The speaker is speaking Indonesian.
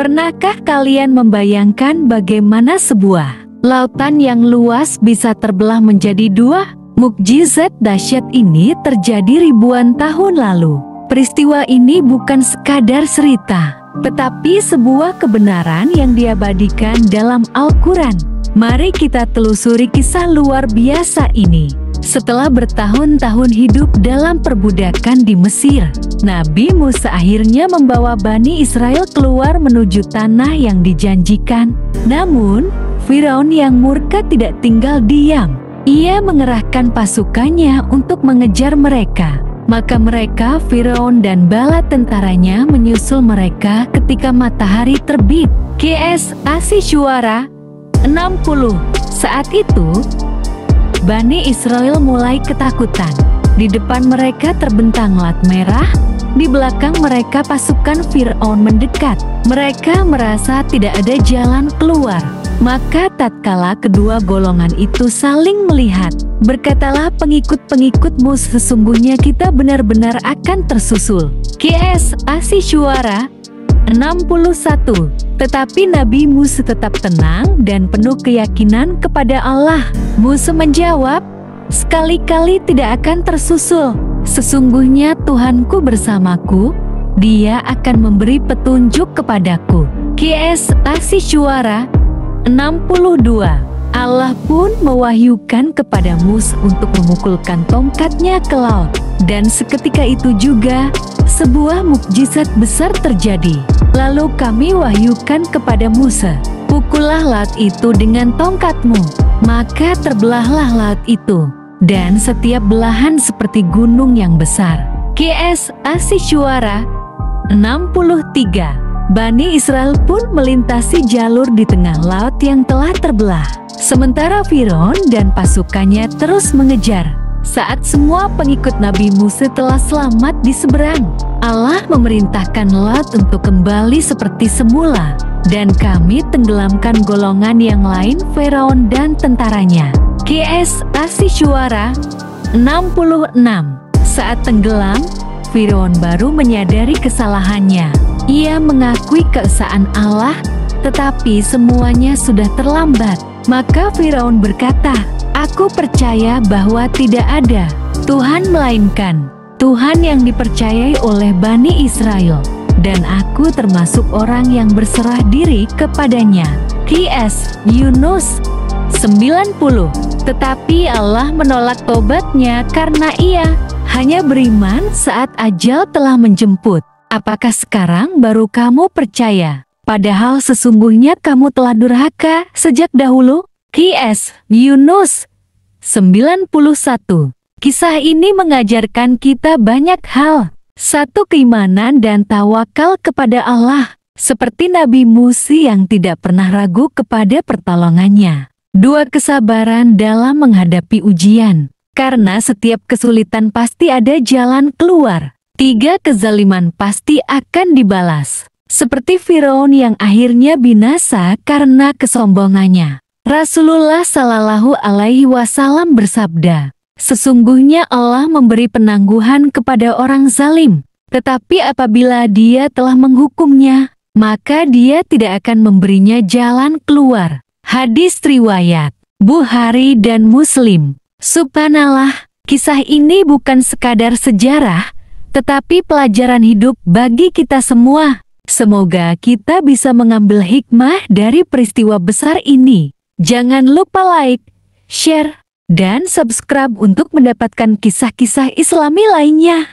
Pernahkah kalian membayangkan bagaimana sebuah lautan yang luas bisa terbelah menjadi dua? Mukjizat dahsyat ini terjadi ribuan tahun lalu. Peristiwa ini bukan sekadar cerita, tetapi sebuah kebenaran yang diabadikan dalam Al-Quran. Mari kita telusuri kisah luar biasa ini. Setelah bertahun-tahun hidup dalam perbudakan di Mesir, Nabi Musa akhirnya membawa Bani Israel keluar menuju tanah yang dijanjikan. Namun, Firaun yang murka tidak tinggal diam. Ia mengerahkan pasukannya untuk mengejar mereka. Maka mereka, Firaun dan bala tentaranya menyusul mereka ketika matahari terbit. QS Asy-Syu'ara 60. Saat itu, Bani Israel mulai ketakutan. Di depan mereka terbentang lat merah, di belakang mereka pasukan Firaun mendekat. Mereka merasa tidak ada jalan keluar. Maka tatkala kedua golongan itu saling melihat, berkatalah pengikut-pengikutmu, sesungguhnya kita benar-benar akan tersusul. QS Asy-Syu'ara 61. Tetapi Nabi Musa tetap tenang dan penuh keyakinan kepada Allah. Musa menjawab, sekali-kali tidak akan tersusul. Sesungguhnya Tuhanku bersamaku, Dia akan memberi petunjuk kepadaku. QS Asy-Syu'ara 62. Allah pun mewahyukan kepada Musa untuk memukulkan tongkatnya ke laut. Dan seketika itu juga, sebuah mukjizat besar terjadi. Lalu kami wahyukan kepada Musa, pukullah laut itu dengan tongkatmu. Maka terbelahlah laut itu, dan setiap belahan seperti gunung yang besar. QS Asy-Syu'ara 63. Bani Israel pun melintasi jalur di tengah laut yang telah terbelah. Sementara Firaun dan pasukannya terus mengejar. Saat semua pengikut Nabi Musa telah selamat di seberang, Allah memerintahkan laut untuk kembali seperti semula, dan kami tenggelamkan golongan yang lain, Firaun dan tentaranya. QS Asy-Syu'ara 66. Saat tenggelam, Firaun baru menyadari kesalahannya. Ia mengakui keesaan Allah, tetapi semuanya sudah terlambat. Maka Firaun berkata, aku percaya bahwa tidak ada Tuhan melainkan Tuhan yang dipercayai oleh Bani Israel, dan aku termasuk orang yang berserah diri kepadanya. QS Yunus 90. Tetapi Allah menolak tobatnya karena ia hanya beriman saat ajal telah menjemput. Apakah sekarang baru kamu percaya, padahal sesungguhnya kamu telah durhaka sejak dahulu? QS Yunus 91. Kisah ini mengajarkan kita banyak hal. Satu, keimanan dan tawakal kepada Allah, seperti Nabi Musa yang tidak pernah ragu kepada pertolongannya. Dua, kesabaran dalam menghadapi ujian, karena setiap kesulitan pasti ada jalan keluar. Tiga, kezaliman pasti akan dibalas, seperti Firaun yang akhirnya binasa karena kesombongannya. Rasulullah Shallallahu Alaihi Wasallam bersabda, sesungguhnya Allah memberi penangguhan kepada orang zalim, tetapi apabila Dia telah menghukumnya, maka Dia tidak akan memberinya jalan keluar. Hadis riwayat Bukhari dan Muslim. Subhanallah, kisah ini bukan sekadar sejarah, tetapi pelajaran hidup bagi kita semua. Semoga kita bisa mengambil hikmah dari peristiwa besar ini. Jangan lupa like, share, dan subscribe untuk mendapatkan kisah-kisah Islami lainnya.